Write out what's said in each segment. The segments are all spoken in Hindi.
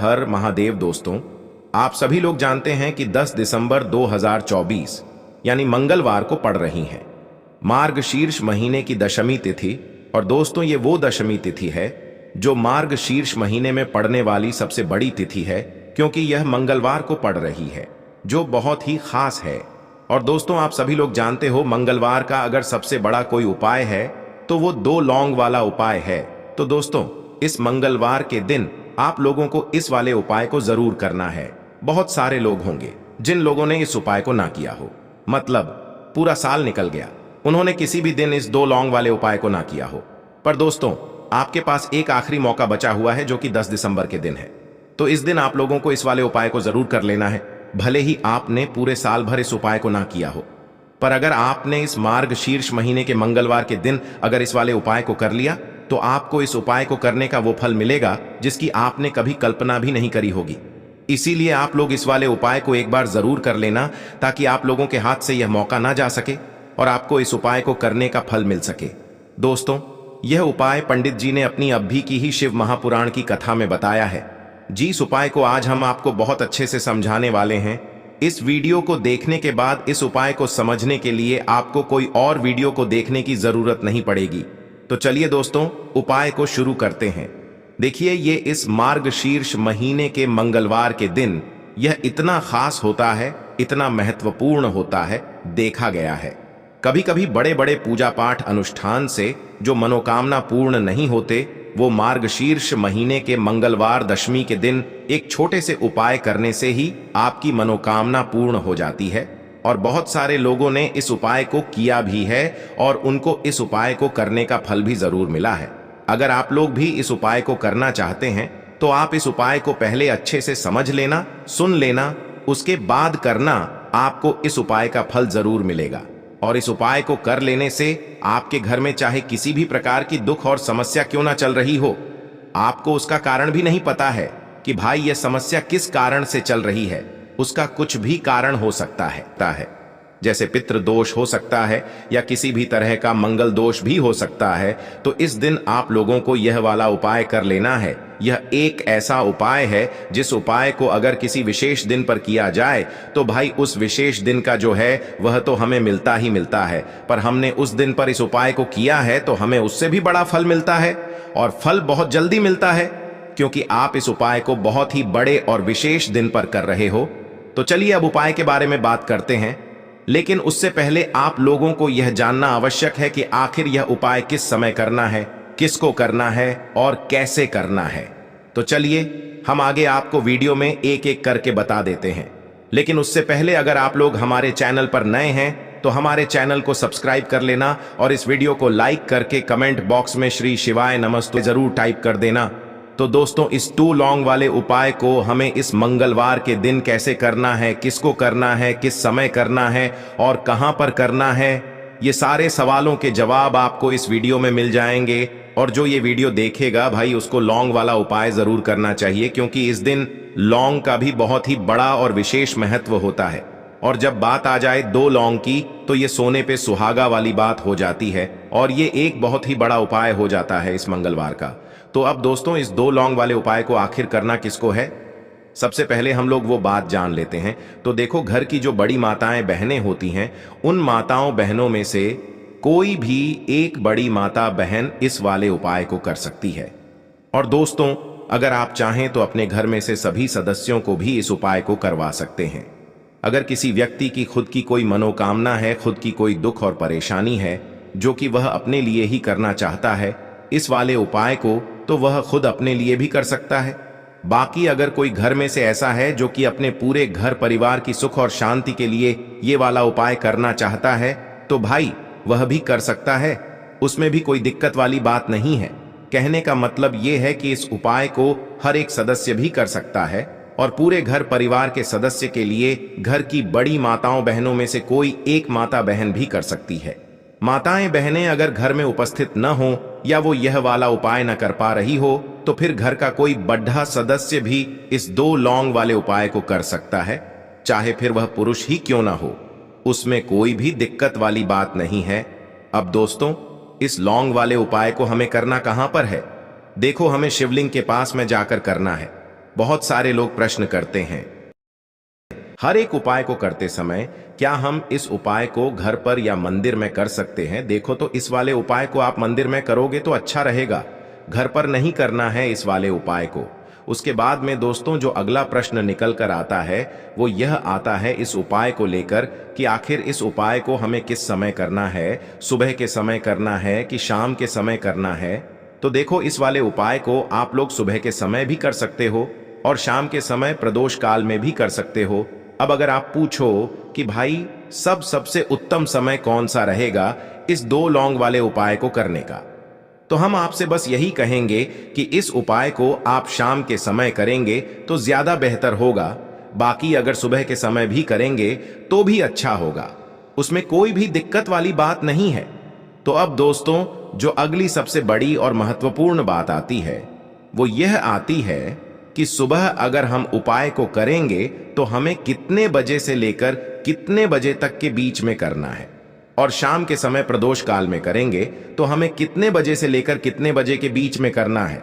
हर महादेव। दोस्तों, आप सभी लोग जानते हैं कि 10 दिसंबर 2024 यानी मंगलवार को पड़ रही है मार्गशीर्ष महीने की दशमी तिथि। और दोस्तों, ये वो दशमी तिथि है जो मार्गशीर्ष महीने में पड़ने वाली सबसे बड़ी तिथि है, क्योंकि यह मंगलवार को पड़ रही है, जो बहुत ही खास है। और दोस्तों, आप सभी लोग जानते हो मंगलवार का अगर सबसे बड़ा कोई उपाय है तो वो 2 लौंग वाला उपाय है। तो दोस्तों, इस मंगलवार के दिन आप लोगों को इस वाले उपाय को जरूर करना है। बहुत सारे लोग होंगे जिन लोगों ने इस उपाय को ना किया हो, मतलब पूरा साल निकल गया, उन्होंने किसी भी दिन इस 2 लौंग वाले उपाय को ना किया हो। पर दोस्तों, आपके पास एक आखिरी मौका बचा हुआ है जो कि 10 दिसंबर के दिन है। तो इस दिन आप लोगों को इस वाले उपाय को जरूर कर लेना है, भले ही आपने पूरे साल भर इस उपाय को ना किया हो। पर अगर आपने इस मार्गशीर्ष महीने के मंगलवार के दिन अगर इस वाले उपाय को कर लिया तो आपको इस उपाय को करने का वो फल मिलेगा जिसकी आपने कभी कल्पना भी नहीं करी होगी। इसीलिए आप लोग इस वाले उपाय को एक बार जरूर कर लेना, ताकि आप लोगों के हाथ से यह मौका ना जा सके और आपको इस उपाय को करने का फल मिल सके। दोस्तों, यह उपाय पंडित जी ने अपनी अभी की ही शिव महापुराण की कथा में बताया है। जिस उपाय को आज हम आपको बहुत अच्छे से समझाने वाले हैं, इस वीडियो को देखने के बाद इस उपाय को समझने के लिए आपको कोई और वीडियो को देखने की जरूरत नहीं पड़ेगी। तो चलिए दोस्तों, उपाय को शुरू करते हैं। देखिए, ये इस मार्गशीर्ष महीने के मंगलवार के दिन यह इतना खास होता है, इतना महत्वपूर्ण होता है, देखा गया है कभी कभी बड़े बड़े पूजा पाठ अनुष्ठान से जो मनोकामना पूर्ण नहीं होते, वो मार्गशीर्ष महीने के मंगलवार दशमी के दिन एक छोटे से उपाय करने से ही आपकी मनोकामना पूर्ण हो जाती है। और बहुत सारे लोगों ने इस उपाय को किया भी है और उनको इस उपाय को करने का फल भी जरूर मिला है। अगर आप लोग भी इस उपाय को करना चाहते हैं तो आप इस उपाय को पहले अच्छे से समझ लेना, सुन लेना, उसके बाद करना, आपको इस उपाय का फल जरूर मिलेगा। और इस उपाय को कर लेने से आपके घर में चाहे किसी भी प्रकार की दुख और समस्या क्यों ना चल रही हो, आपको उसका कारण भी नहीं पता है कि भाई यह समस्या किस कारण से चल रही है, उसका कुछ भी कारण हो सकता है। जैसे पितृ दोष हो सकता है या किसी भी तरह का मंगल दोष भी हो सकता है। तो इस दिन आप लोगों को यह वाला उपाय कर लेना है। यह एक ऐसा उपाय है जिस उपाय को अगर किसी विशेष दिन पर किया जाए तो भाई उस विशेष दिन का जो है वह तो हमें मिलता ही मिलता है। पर हमने उस दिन पर इस उपाय को किया है तो हमें उससे भी बड़ा फल मिलता है, और फल बहुत जल्दी मिलता है, क्योंकि आप इस उपाय को बहुत ही बड़े और विशेष दिन पर कर रहे हो। तो चलिए अब उपाय के बारे में बात करते हैं, लेकिन उससे पहले आप लोगों को यह जानना आवश्यक है कि आखिर यह उपाय किस समय करना है, किसको करना है और कैसे करना है। तो चलिए हम आगे आपको वीडियो में एक एक करके बता देते हैं। लेकिन उससे पहले अगर आप लोग हमारे चैनल पर नए हैं तो हमारे चैनल को सब्सक्राइब कर लेना और इस वीडियो को लाइक करके कमेंट बॉक्स में श्री शिवाय नमस्तु जरूर टाइप कर देना। तो दोस्तों, इस 2 लौंग वाले उपाय को हमें इस मंगलवार के दिन कैसे करना है, किसको करना है, किस समय करना है और कहां पर करना है, ये सारे सवालों के जवाब आपको इस वीडियो में मिल जाएंगे। और जो ये वीडियो देखेगा भाई, उसको लौंग वाला उपाय जरूर करना चाहिए, क्योंकि इस दिन लौंग का भी बहुत ही बड़ा और विशेष महत्व होता है। और जब बात आ जाए 2 लौंग की तो ये सोने पे सुहागा वाली बात हो जाती है, और ये एक बहुत ही बड़ा उपाय हो जाता है इस मंगलवार का। तो अब दोस्तों, इस 2 लौंग वाले उपाय को आखिर करना किसको है, सबसे पहले हम लोग वो बात जान लेते हैं। तो देखो, घर की जो बड़ी माताएं बहनें होती हैं, उन माताओं बहनों में से कोई भी एक बड़ी माता बहन इस वाले उपाय को कर सकती है। और दोस्तों, अगर आप चाहें तो अपने घर में से सभी सदस्यों को भी इस उपाय को करवा सकते हैं। अगर किसी व्यक्ति की खुद की कोई मनोकामना है, खुद की कोई दुख और परेशानी है जो कि वह अपने लिए ही करना चाहता है इस वाले उपाय को, तो वह खुद अपने लिए भी कर सकता है। बाकी अगर कोई घर में से ऐसा है जो कि अपने पूरे घर परिवार की सुख और शांति के लिए ये वाला उपाय करना चाहता है, तो भाई वह भी कर सकता है, उसमें भी कोई दिक्कत वाली बात नहीं है। कहने का मतलब ये है कि इस उपाय को हर एक सदस्य भी कर सकता है, और पूरे घर परिवार के सदस्य के लिए घर की बड़ी माताओं बहनों में से कोई एक माता बहन भी कर सकती है। माताएं बहनें अगर घर में उपस्थित न हो या वो यह वाला उपाय न कर पा रही हो, तो फिर घर का कोई बड़ा सदस्य भी इस 2 लौंग वाले उपाय को कर सकता है, चाहे फिर वह पुरुष ही क्यों ना हो, उसमें कोई भी दिक्कत वाली बात नहीं है। अब दोस्तों, इस लौंग वाले उपाय को हमें करना कहां पर है? देखो, हमें शिवलिंग के पास में जाकर करना है। बहुत सारे लोग प्रश्न करते हैं, हर एक उपाय को करते समय क्या हम इस उपाय को घर पर या मंदिर में कर सकते हैं? देखो, तो इस वाले उपाय को आप मंदिर में करोगे तो अच्छा रहेगा, घर पर नहीं करना है इस वाले उपाय को। उसके बाद में दोस्तों जो अगला प्रश्न निकल कर आता है वो यह आता है इस उपाय को लेकर कि आखिर इस उपाय को हमें किस समय करना है, सुबह के समय करना है कि शाम के समय करना है? तो देखो, इस वाले उपाय को आप लोग सुबह के समय भी कर सकते हो और शाम के समय प्रदोष काल में भी कर सकते हो। अब अगर आप पूछो कि भाई सबसे उत्तम समय कौन सा रहेगा इस 2 लौंग वाले उपाय को करने का, तो हम आपसे बस यही कहेंगे कि इस उपाय को आप शाम के समय करेंगे तो ज्यादा बेहतर होगा। बाकी अगर सुबह के समय भी करेंगे तो भी अच्छा होगा, उसमें कोई भी दिक्कत वाली बात नहीं है। तो अब दोस्तों जो अगली सबसे बड़ी और महत्वपूर्ण बात आती है वो यह आती है कि सुबह अगर हम उपाय को करेंगे तो हमें कितने बजे से लेकर कितने बजे तक के बीच में करना है, और शाम के समय प्रदोष काल में करेंगे तो हमें कितने बजे से लेकर कितने बजे के बीच में करना है।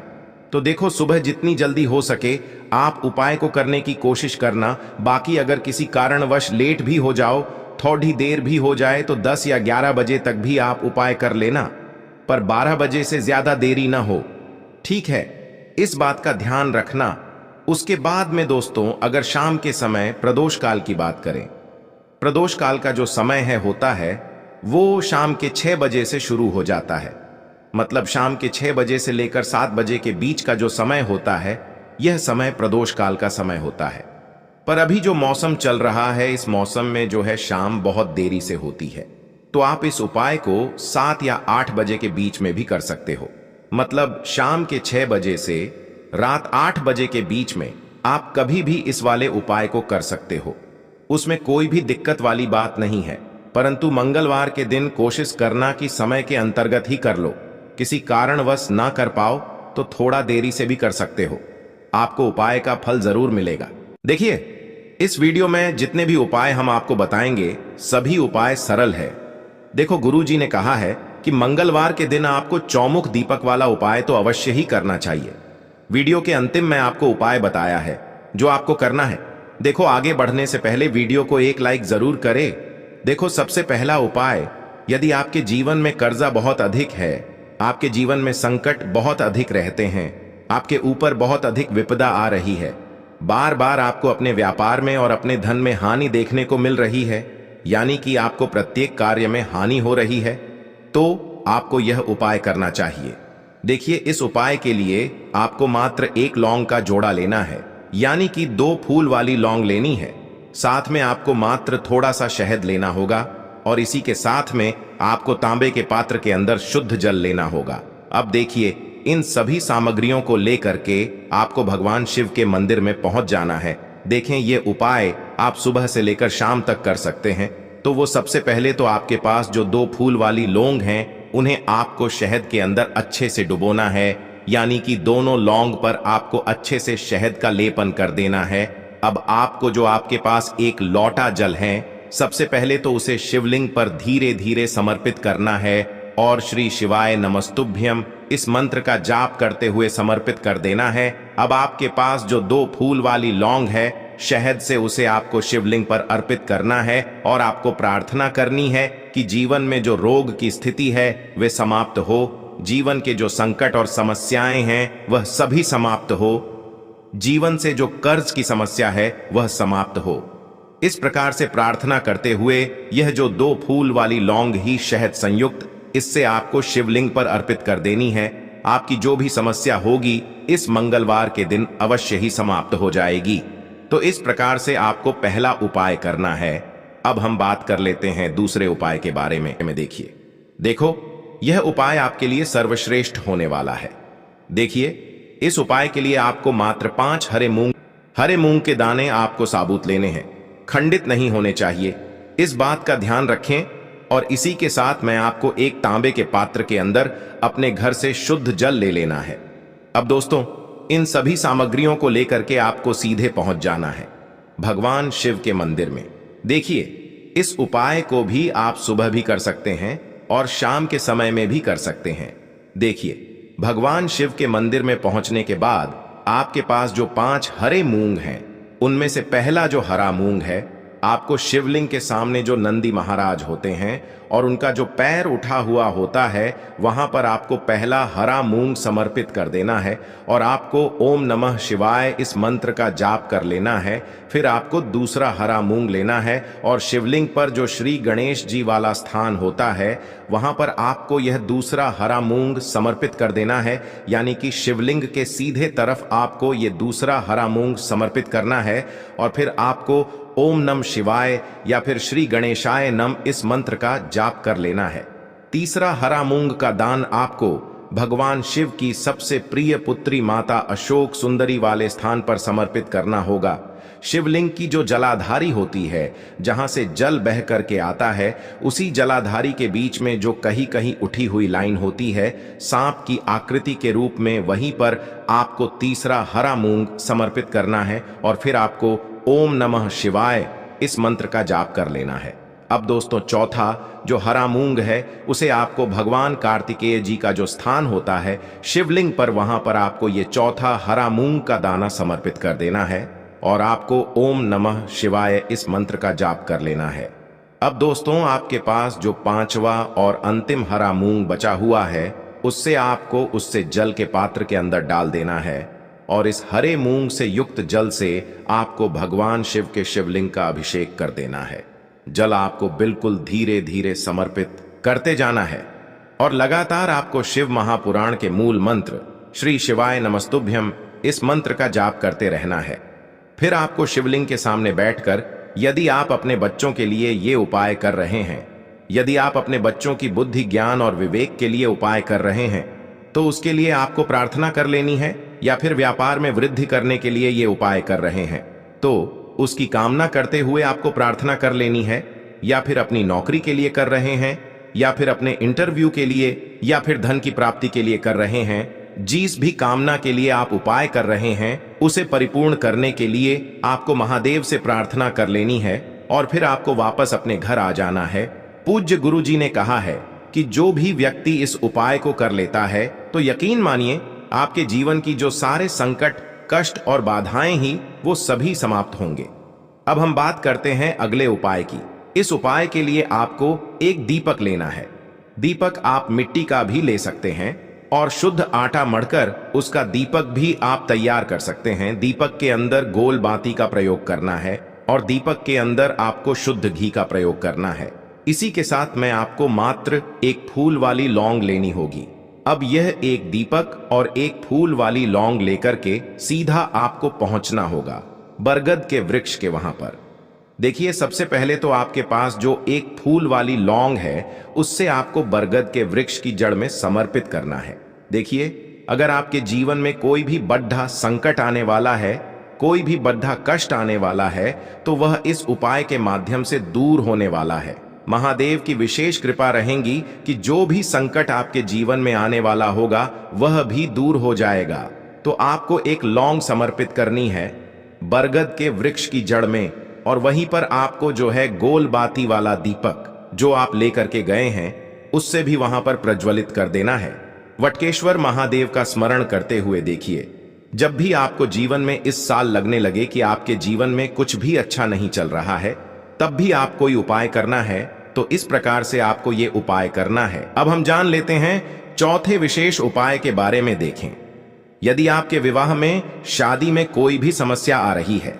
तो देखो, सुबह जितनी जल्दी हो सके आप उपाय को करने की कोशिश करना। बाकी अगर किसी कारणवश लेट भी हो जाओ, थोड़ी देर भी हो जाए तो 10 या 11 बजे तक भी आप उपाय कर लेना, पर 12 बजे से ज्यादा देरी ना हो, ठीक है? इस बात का ध्यान रखना। उसके बाद में दोस्तों अगर शाम के समय प्रदोष काल की बात करें, प्रदोष काल का जो समय है होता है वो शाम के 6 बजे से शुरू हो जाता है। मतलब शाम के 6 बजे से लेकर 7 बजे के बीच का जो समय होता है यह समय प्रदोष काल का समय होता है। पर अभी जो मौसम चल रहा है इस मौसम में जो है शाम बहुत देरी से होती है, तो आप इस उपाय को 7 या 8 बजे के बीच में भी कर सकते हो। मतलब शाम के 6 बजे से रात 8 बजे के बीच में आप कभी भी इस वाले उपाय को कर सकते हो, उसमें कोई भी दिक्कत वाली बात नहीं है। परंतु मंगलवार के दिन कोशिश करना कि समय के अंतर्गत ही कर लो, किसी कारणवश ना कर पाओ तो थोड़ा देरी से भी कर सकते हो, आपको उपाय का फल जरूर मिलेगा। देखिए, इस वीडियो में जितने भी उपाय हम आपको बताएंगे सभी उपाय सरल है। देखो, गुरुजी ने कहा है कि मंगलवार के दिन आपको चौमुख दीपक वाला उपाय तो अवश्य ही करना चाहिए। वीडियो के अंतिम में आपको उपाय बताया है जो आपको करना है। देखो, आगे बढ़ने से पहले वीडियो को एक लाइक जरूर करें। देखो, सबसे पहला उपाय, यदि आपके जीवन में कर्जा बहुत अधिक है, आपके जीवन में संकट बहुत अधिक रहते हैं, आपके ऊपर बहुत अधिक विपदा आ रही है, बार बार आपको अपने व्यापार में और अपने धन में हानि देखने को मिल रही है, यानी कि आपको प्रत्येक कार्य में हानि हो रही है, तो आपको यह उपाय करना चाहिए। देखिए, इस उपाय के लिए आपको मात्र 1 लौंग का जोड़ा लेना है, यानी कि 2 फूल वाली लौंग लेनी है। साथ में आपको मात्र थोड़ा सा शहद लेना होगा और इसी के साथ में आपको तांबे के पात्र के अंदर शुद्ध जल लेना होगा। अब देखिए, इन सभी सामग्रियों को लेकर के आपको भगवान शिव के मंदिर में पहुंच जाना है। देखें, ये उपाय आप सुबह से लेकर शाम तक कर सकते हैं। तो वो सबसे पहले तो आपके पास जो 2 फूल वाली लौंग हैं उन्हें आपको शहद के अंदर अच्छे से डुबोना है, यानी कि दोनों लौंग पर आपको अच्छे से शहद का लेपन कर देना है। अब आपको जो आपके पास 1 लोटा जल है, सबसे पहले तो उसे शिवलिंग पर धीरे धीरे समर्पित करना है और श्री शिवाय नमस्तुभ्यम इस मंत्र का जाप करते हुए समर्पित कर देना है। अब आपके पास जो 2 फूल वाली लौंग है, शहद से उसे आपको शिवलिंग पर अर्पित करना है और आपको प्रार्थना करनी है कि जीवन में जो रोग की स्थिति है वे समाप्त हो, जीवन के जो संकट और समस्याएं हैं वह सभी समाप्त हो, जीवन से जो कर्ज की समस्या है वह समाप्त हो। इस प्रकार से प्रार्थना करते हुए यह जो 2 फूल वाली लौंग ही शहद संयुक्त, इससे आपको शिवलिंग पर अर्पित कर देनी है। आपकी जो भी समस्या होगी इस मंगलवार के दिन अवश्य ही समाप्त हो जाएगी। तो इस प्रकार से आपको पहला उपाय करना है। अब हम बात कर लेते हैं दूसरे उपाय के बारे में। देखिए, देखो, यह उपाय आपके लिए सर्वश्रेष्ठ होने वाला है। देखिए, इस उपाय के लिए आपको मात्र 5 हरे मूंग के दाने आपको साबुत लेने हैं, खंडित नहीं होने चाहिए, इस बात का ध्यान रखें। और इसी के साथ मैं आपको एक तांबे के पात्र के अंदर अपने घर से शुद्ध जल ले लेना है। अब दोस्तों, इन सभी सामग्रियों को लेकर के आपको सीधे पहुंच जाना है भगवान शिव के मंदिर में। देखिए, इस उपाय को भी आप सुबह भी कर सकते हैं और शाम के समय में भी कर सकते हैं। देखिए, भगवान शिव के मंदिर में पहुंचने के बाद आपके पास जो 5 हरे मूंग हैं, उनमें से पहला जो हरा मूंग है, आपको शिवलिंग के सामने जो नंदी महाराज होते हैं और उनका जो पैर उठा हुआ होता है, वहां पर आपको पहला हरा मूंग समर्पित कर देना है और आपको ओम नमः शिवाय इस मंत्र का जाप कर लेना है। फिर आपको दूसरा हरा मूंग लेना है और शिवलिंग पर जो श्री गणेश जी वाला स्थान होता है, वहां पर आपको यह दूसरा हरा मूंग समर्पित कर देना है। यानी कि शिवलिंग के सीधे तरफ आपको ये दूसरा हरा मूंग समर्पित करना है और फिर आपको ओम नम शिवाय या फिर श्री गणेशाय नम इस मंत्र का जाप कर लेना है। तीसरा हरा मूंग का दान आपको भगवान शिव की सबसे प्रिय पुत्री माता अशोक सुंदरी वाले स्थान पर समर्पित करना होगा। शिवलिंग की जो जलाधारी होती है, जहां से जल बह करके आता है, उसी जलाधारी के बीच में जो कहीं कहीं उठी हुई लाइन होती है सांप की आकृति के रूप में, वहीं पर आपको तीसरा हरा मूंग समर्पित करना है और फिर आपको ओम नमः शिवाय इस मंत्र का जाप कर लेना है। अब दोस्तों, चौथा जो हरा मूंग है, उसे आपको भगवान कार्तिकेय जी का जो स्थान होता है शिवलिंग पर, वहां पर आपको ये चौथा हरा मूंग का दाना समर्पित कर देना है और आपको ओम नमः शिवाय इस मंत्र का जाप कर लेना है। अब दोस्तों, आपके पास जो 5वां और अंतिम हरा मूंग बचा हुआ है, उससे आपको उससे जल के पात्र के अंदर डाल देना है और इस हरे मूंग से युक्त जल से आपको भगवान शिव के शिवलिंग का अभिषेक कर देना है। जल आपको बिल्कुल धीरे धीरे समर्पित करते जाना है और लगातार आपको शिव महापुराण के मूल मंत्र श्री शिवाय नमस्तुभ्यम इस मंत्र का जाप करते रहना है। फिर आपको शिवलिंग के सामने बैठकर, यदि आप अपने बच्चों के लिए ये उपाय कर रहे हैं, यदि आप अपने बच्चों की बुद्धि ज्ञान और विवेक के लिए उपाय कर रहे हैं, तो उसके लिए आपको प्रार्थना कर लेनी है। या फिर व्यापार में वृद्धि करने के लिए ये उपाय कर रहे हैं, तो उसकी कामना करते हुए आपको प्रार्थना कर लेनी है। या फिर अपनी नौकरी के लिए कर रहे हैं, या फिर अपने इंटरव्यू के लिए, या फिर धन की प्राप्ति के लिए कर रहे हैं, जिस भी कामना के लिए आप उपाय कर रहे हैं, उसे परिपूर्ण करने के लिए आपको महादेव से प्रार्थना कर लेनी है और फिर आपको वापस अपने घर आ जाना है। पूज्य गुरु जी ने कहा है कि जो भी व्यक्ति इस उपाय को कर लेता है, तो यकीन मानिए आपके जीवन की जो सारे संकट, कष्ट और बाधाएं ही, वो सभी समाप्त होंगे। अब हम बात करते हैं अगले उपाय की। इस उपाय के लिए आपको एक दीपक लेना है। दीपक आप मिट्टी का भी ले सकते हैं और शुद्ध आटा मढ़कर उसका दीपक भी आप तैयार कर सकते हैं। दीपक के अंदर गोल बाती का प्रयोग करना है और दीपक के अंदर आपको शुद्ध घी का प्रयोग करना है। इसी के साथ में आपको मात्र एक फूल वाली लौंग लेनी होगी। अब यह एक दीपक और एक फूल वाली लौंग लेकर के सीधा आपको पहुंचना होगा बरगद के वृक्ष के वहां पर। देखिए, सबसे पहले तो आपके पास जो एक फूल वाली लौंग है, उससे आपको बरगद के वृक्ष की जड़ में समर्पित करना है। देखिए, अगर आपके जीवन में कोई भी बड़ा संकट आने वाला है, कोई भी बड़ा कष्ट आने वाला है, तो वह इस उपाय के माध्यम से दूर होने वाला है। महादेव की विशेष कृपा रहेगी कि जो भी संकट आपके जीवन में आने वाला होगा, वह भी दूर हो जाएगा। तो आपको एक लौंग समर्पित करनी है बरगद के वृक्ष की जड़ में और वहीं पर आपको जो है गोल बाती वाला दीपक जो आप लेकर के गए हैं, उससे भी वहां पर प्रज्वलित कर देना है। वटकेश्वर महादेव का स्मरण करते हुए देखिए, जब भी आपको जीवन में इस साल लगने लगे कि आपके जीवन में कुछ भी अच्छा नहीं चल रहा है, तब भी आप कोई उपाय करना है, तो इस प्रकार से आपको ये उपाय करना है। अब हम जान लेते हैं चौथे विशेष उपाय के बारे में। देखें, यदि आपके विवाह में, शादी में कोई भी समस्या आ रही है,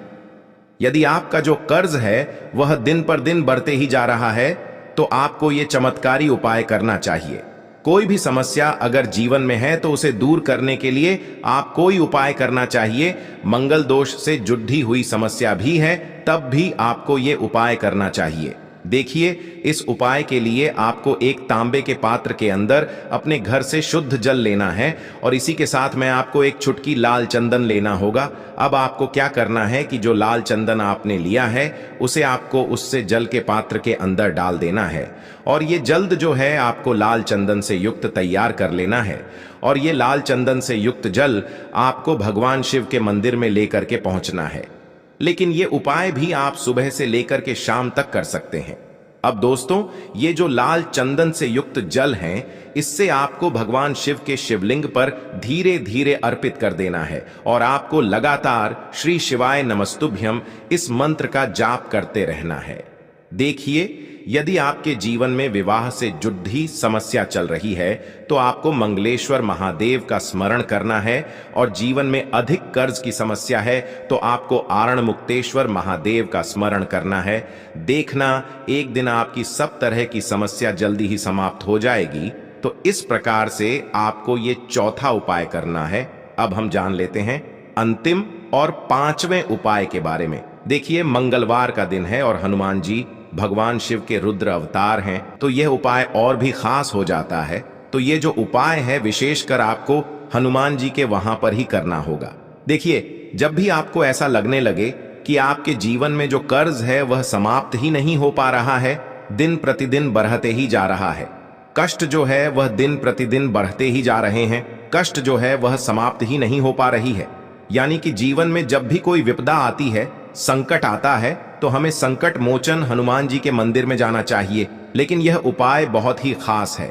यदि आपका जो कर्ज है वह दिन पर दिन बढ़ते ही जा रहा है, तो आपको ये चमत्कारी उपाय करना चाहिए। कोई भी समस्या अगर जीवन में है तो उसे दूर करने के लिए आप कोई उपाय करना चाहिए। मंगल दोष से जुड़ी हुई समस्या भी है, तब भी आपको ये उपाय करना चाहिए। देखिए, इस उपाय के लिए आपको एक तांबे के पात्र के अंदर अपने घर से शुद्ध जल लेना है और इसी के साथ में आपको एक चुटकी लाल चंदन लेना होगा। अब आपको क्या करना है कि जो लाल चंदन आपने लिया है, उसे आपको उससे जल के पात्र के अंदर डाल देना है और ये जल्द जो है आपको लाल चंदन से युक्त तैयार कर लेना है। और ये लाल चंदन से युक्त जल आपको भगवान शिव के मंदिर में लेकर के पहुंचना है। लेकिन ये उपाय भी आप सुबह से लेकर के शाम तक कर सकते हैं। अब दोस्तों, ये जो लाल चंदन से युक्त जल हैं, इससे आपको भगवान शिव के शिवलिंग पर धीरे धीरे अर्पित कर देना है और आपको लगातार श्री शिवाय नमस्तुभ्यम इस मंत्र का जाप करते रहना है। देखिए, यदि आपके जीवन में विवाह से जुड़ी समस्या चल रही है तो आपको मंगलेश्वर महादेव का स्मरण करना है, और जीवन में अधिक कर्ज की समस्या है तो आपको आरण मुक्तेश्वर महादेव का स्मरण करना है। देखना, एक दिन आपकी सब तरह की समस्या जल्दी ही समाप्त हो जाएगी। तो इस प्रकार से आपको ये चौथा उपाय करना है। अब हम जान लेते हैं अंतिम और पांचवें उपाय के बारे में। देखिए, मंगलवार का दिन है और हनुमान जी भगवान शिव के रुद्र अवतार हैं, तो यह उपाय और भी खास हो जाता है। तो ये जो उपाय है, विशेषकर आपको हनुमान जी के वहां पर ही करना होगा। देखिए, जब भी आपको ऐसा लगने लगे कि आपके जीवन में जो कर्ज है वह समाप्त ही नहीं हो पा रहा है, दिन प्रतिदिन बढ़ते ही जा रहा है, कष्ट जो है वह दिन प्रतिदिन बढ़ते ही जा रहे हैं, कष्ट जो है वह समाप्त ही नहीं हो पा रही है, यानी कि जीवन में जब भी कोई विपदा आती है, संकट आता है, तो हमें संकट मोचन हनुमान जी के मंदिर में जाना चाहिए। लेकिन यह उपाय बहुत ही खास है।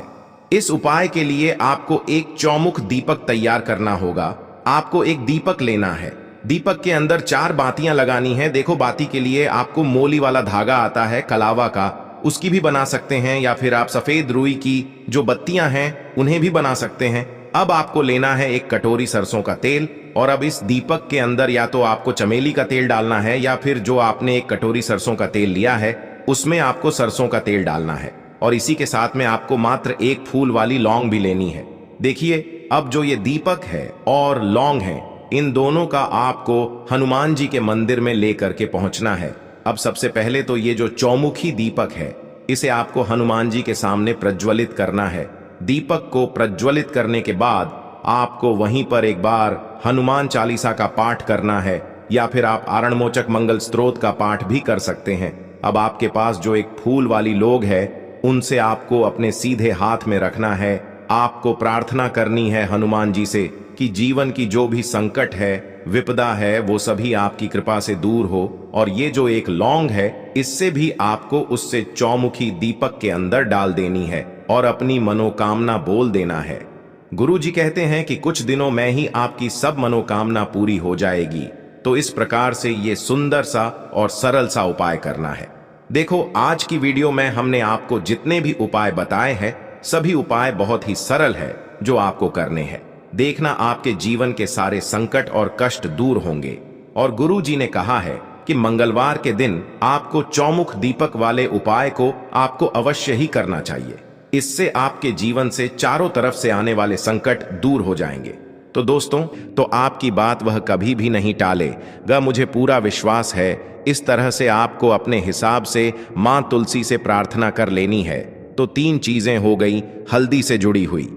इस उपाय के लिए आपको एक चौमुख दीपक तैयार करना होगा। आपको एक दीपक लेना है, दीपक के अंदर 4 बातियां लगानी है। देखो, बाती के लिए आपको मोली वाला धागा आता है कलावा का, उसकी भी बना सकते हैं, या फिर आप सफेद रुई की जो बत्तियां हैं उन्हें भी बना सकते हैं। अब आपको लेना है एक कटोरी सरसों का तेल, और अब इस दीपक के अंदर या तो आपको चमेली का तेल डालना है, या फिर जो आपने एक कटोरी सरसों का तेल लिया है उसमें आपको सरसों का तेल डालना है, और इसी के साथ में आपको मात्र एक फूल वाली लौंग भी लेनी है। देखिए, अब जो ये दीपक है और लौंग है, इन दोनों का आपको हनुमान जी के मंदिर में लेकर के पहुंचना है। अब सबसे पहले तो ये जो चौमुखी दीपक है, इसे आपको हनुमान जी के सामने प्रज्वलित करना है। दीपक को प्रज्वलित करने के बाद आपको वहीं पर एक बार हनुमान चालीसा का पाठ करना है, या फिर आप आरणमोचक मंगल स्तोत्र का पाठ भी कर सकते हैं। अब आपके पास जो एक फूल वाली लोग है, उनसे आपको अपने सीधे हाथ में रखना है। आपको प्रार्थना करनी है हनुमान जी से कि जीवन की जो भी संकट है, विपदा है, वो सभी आपकी कृपा से दूर हो। और ये जो एक लौंग है, इससे भी आपको उससे चौमुखी दीपक के अंदर डाल देनी है और अपनी मनोकामना बोल देना है। गुरु जी कहते हैं कि कुछ दिनों में ही आपकी सब मनोकामना पूरी हो जाएगी। तो इस प्रकार से ये सुंदर सा और सरल सा उपाय करना है। देखो, आज की वीडियो में हमने आपको जितने भी उपाय बताए हैं, सभी उपाय बहुत ही सरल है जो आपको करने हैं। देखना, आपके जीवन के सारे संकट और कष्ट दूर होंगे। और गुरु जी ने कहा है कि मंगलवार के दिन आपको चौमुख दीपक वाले उपाय को आपको अवश्य ही करना चाहिए। इससे आपके जीवन से चारों तरफ से आने वाले संकट दूर हो जाएंगे। तो दोस्तों, तो आपकी बात वह कभी भी नहीं टालेगा, मुझे पूरा विश्वास है। इस तरह से आपको अपने हिसाब से मां तुलसी से प्रार्थना कर लेनी है। तो 3 चीजें हो गई हल्दी से जुड़ी हुई,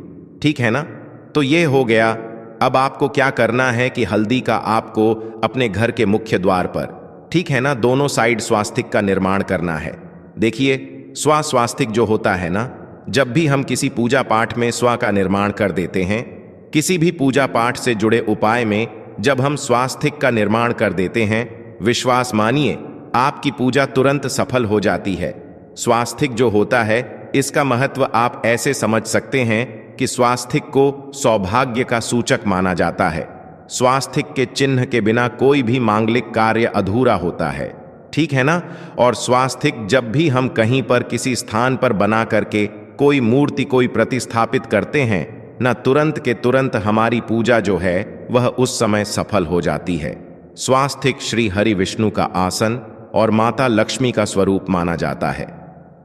ठीक है ना? तो ये हो गया। अब आपको क्या करना है कि हल्दी का आपको अपने घर के मुख्य द्वार पर, ठीक है ना, दोनों साइड स्वास्तिक का निर्माण करना है। देखिए, स्वास्तिक जो होता है ना, जब भी हम किसी पूजा पाठ में स्वा का निर्माण कर देते हैं, किसी भी पूजा पाठ से जुड़े उपाय में जब हम स्वास्तिक का निर्माण कर देते हैं, विश्वास मानिए आपकी पूजा तुरंत सफल हो जाती है। स्वास्तिक जो होता है, इसका महत्व आप ऐसे समझ सकते हैं कि स्वास्तिक को सौभाग्य का सूचक माना जाता है। स्वास्तिक के चिन्ह के बिना कोई भी मांगलिक कार्य अधूरा होता है, ठीक है ना? और स्वास्तिक जब भी हम कहीं पर किसी स्थान पर बना करके कोई मूर्ति, कोई प्रतिस्थापित करते हैं ना, तुरंत के तुरंत हमारी पूजा जो है वह उस समय सफल हो जाती है। स्वास्तिक श्री हरि विष्णु का आसन और माता लक्ष्मी का स्वरूप माना जाता है।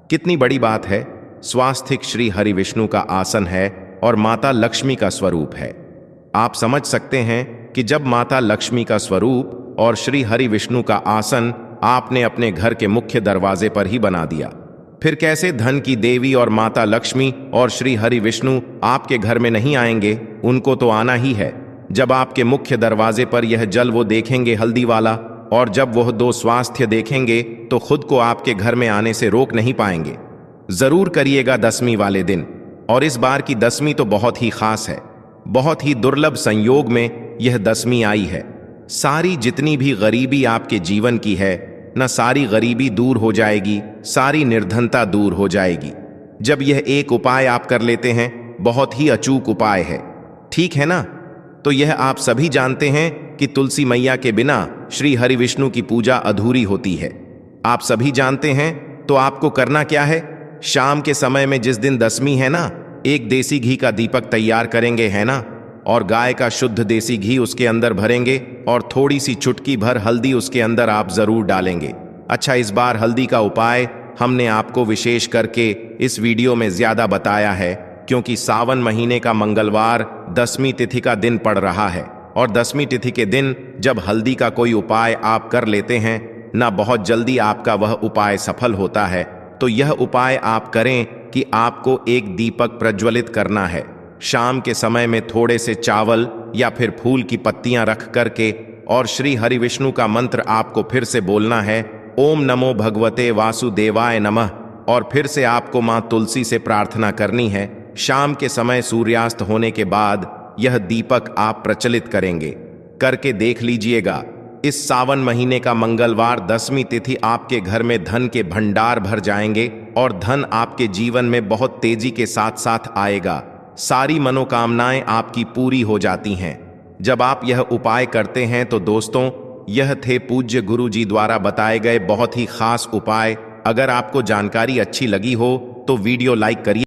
कितनी बड़ी बात है! स्वास्तिक श्री हरि विष्णु का आसन है और माता लक्ष्मी का स्वरूप है। आप समझ सकते हैं कि जब माता लक्ष्मी का स्वरूप और श्री हरि विष्णु का आसन आपने अपने घर के मुख्य दरवाजे पर ही बना दिया, फिर कैसे धन की देवी और माता लक्ष्मी और श्री हरि विष्णु आपके घर में नहीं आएंगे? उनको तो आना ही है। जब आपके मुख्य दरवाजे पर यह जल वो देखेंगे हल्दी वाला, और जब वह 2 स्वास्थ्य देखेंगे तो खुद को आपके घर में आने से रोक नहीं पाएंगे। जरूर करिएगा 10वीं वाले दिन। और इस बार की 10वीं तो बहुत ही खास है। बहुत ही दुर्लभ संयोग में यह 10वीं आई है। सारी जितनी भी गरीबी आपके जीवन की है न सारी गरीबी दूर हो जाएगी, सारी निर्धनता दूर हो जाएगी। जब यह एक उपाय आप कर लेते हैं, बहुत ही अचूक उपाय है, ठीक है ना? तो यह आप सभी जानते हैं कि तुलसी मैया के बिना श्री हरि विष्णु की पूजा अधूरी होती है। आप सभी जानते हैं, तो आपको करना क्या है? शाम के समय में जिस दिन दशमी है ना, एक देसी घी का दीपक तैयार करेंगे, है ना, और गाय का शुद्ध देसी घी उसके अंदर भरेंगे और थोड़ी सी चुटकी भर हल्दी उसके अंदर आप जरूर डालेंगे। अच्छा, इस बार हल्दी का उपाय हमने आपको विशेष करके इस वीडियो में ज्यादा बताया है, क्योंकि सावन महीने का मंगलवार दसवीं तिथि का दिन पड़ रहा है, और दसवीं तिथि के दिन जब हल्दी का कोई उपाय आप कर लेते हैं ना, बहुत जल्दी आपका वह उपाय सफल होता है। तो यह उपाय आप करें कि आपको एक दीपक प्रज्वलित करना है। शाम के समय में थोड़े से चावल या फिर फूल की पत्तियां रख करके और श्री हरि विष्णु का मंत्र आपको फिर से बोलना है, ओम नमो भगवते वासुदेवाय नमः, और फिर से आपको मां तुलसी से प्रार्थना करनी है। शाम के समय सूर्यास्त होने के बाद यह दीपक आप प्रचलित करेंगे, करके देख लीजिएगा। इस सावन महीने का मंगलवार दसवीं तिथि आपके घर में धन के भंडार भर जाएंगे और धन आपके जीवन में बहुत तेजी के साथ साथ आएगा। सारी मनोकामनाएं आपकी पूरी हो जाती हैं जब आप यह उपाय करते हैं। तो दोस्तों, यह थे पूज्य गुरु जी द्वारा बताए गए बहुत ही खास उपाय। अगर आपको जानकारी अच्छी लगी हो तो वीडियो लाइक करिए।